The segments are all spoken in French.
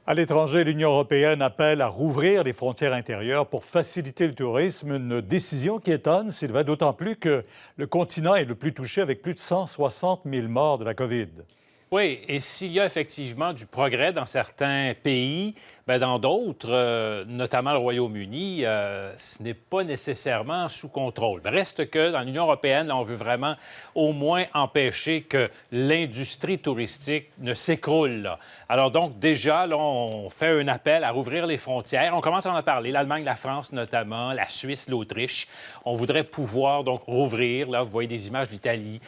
À l'étranger, l'Union européenne appelle à rouvrir les frontières intérieures pour faciliter le tourisme, une décision qui étonne, Sylvain, d'autant plus que le continent est le plus touché avec plus de 160 000 morts de la COVID. Oui, et s'il y a effectivement du progrès dans certains pays, bien dans d'autres, notamment le Royaume-Uni, ce n'est pas nécessairement sous contrôle. Reste que dans l'Union européenne, là, on veut vraiment au moins empêcher que l'industrie touristique ne s'écroule, là. Alors donc déjà, là, on fait un appel à rouvrir les frontières. On commence à en parler, l'Allemagne, la France notamment, la Suisse, l'Autriche. On voudrait pouvoir donc rouvrir, là, vous voyez des images d'Italie,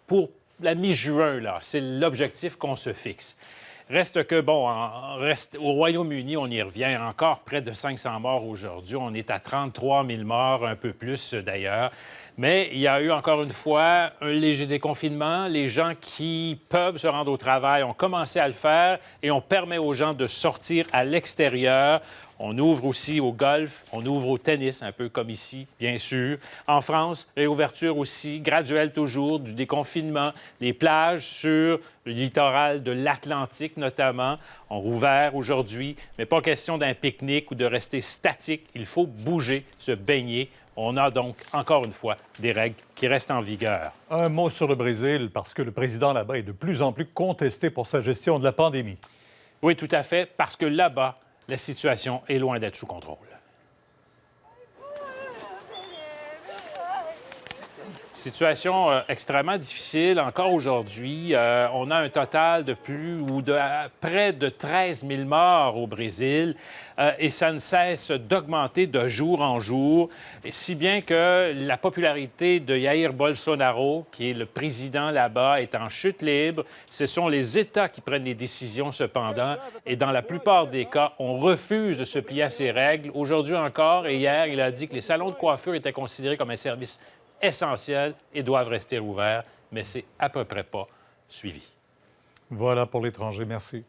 pour la mi-juin, là, c'est l'objectif qu'on se fixe. Reste que, bon, au Royaume-Uni, on y revient, encore près de 500 morts aujourd'hui. On est à 33 000 morts, un peu plus d'ailleurs. Mais il y a eu encore une fois un léger déconfinement. Les gens qui peuvent se rendre au travail ont commencé à le faire et on permet aux gens de sortir à l'extérieur. On ouvre aussi au golf, on ouvre au tennis, un peu comme ici, bien sûr. En France, réouverture aussi, graduelle toujours, du déconfinement. Les plages sur le littoral de l'Atlantique, notamment, ont rouvert aujourd'hui. Mais pas question d'un pique-nique ou de rester statique. Il faut bouger, se baigner. On a donc, encore une fois, des règles qui restent en vigueur. Un mot sur le Brésil, parce que le président là-bas est de plus en plus contesté pour sa gestion de la pandémie. Oui, tout à fait, parce que là-bas, la situation est loin d'être sous contrôle. Situation extrêmement difficile encore aujourd'hui. On a un total de près de 13 000 morts au Brésil et ça ne cesse d'augmenter de jour en jour, si bien que la popularité de Jair Bolsonaro, qui est le président là-bas, est en chute libre. Ce sont les États qui prennent les décisions cependant et dans la plupart des cas, on refuse de se plier à ces règles. Aujourd'hui encore et hier, il a dit que les salons de coiffure étaient considérés comme un service essentiels et doivent rester ouverts, mais c'est à peu près pas suivi. Voilà pour l'étranger. Merci.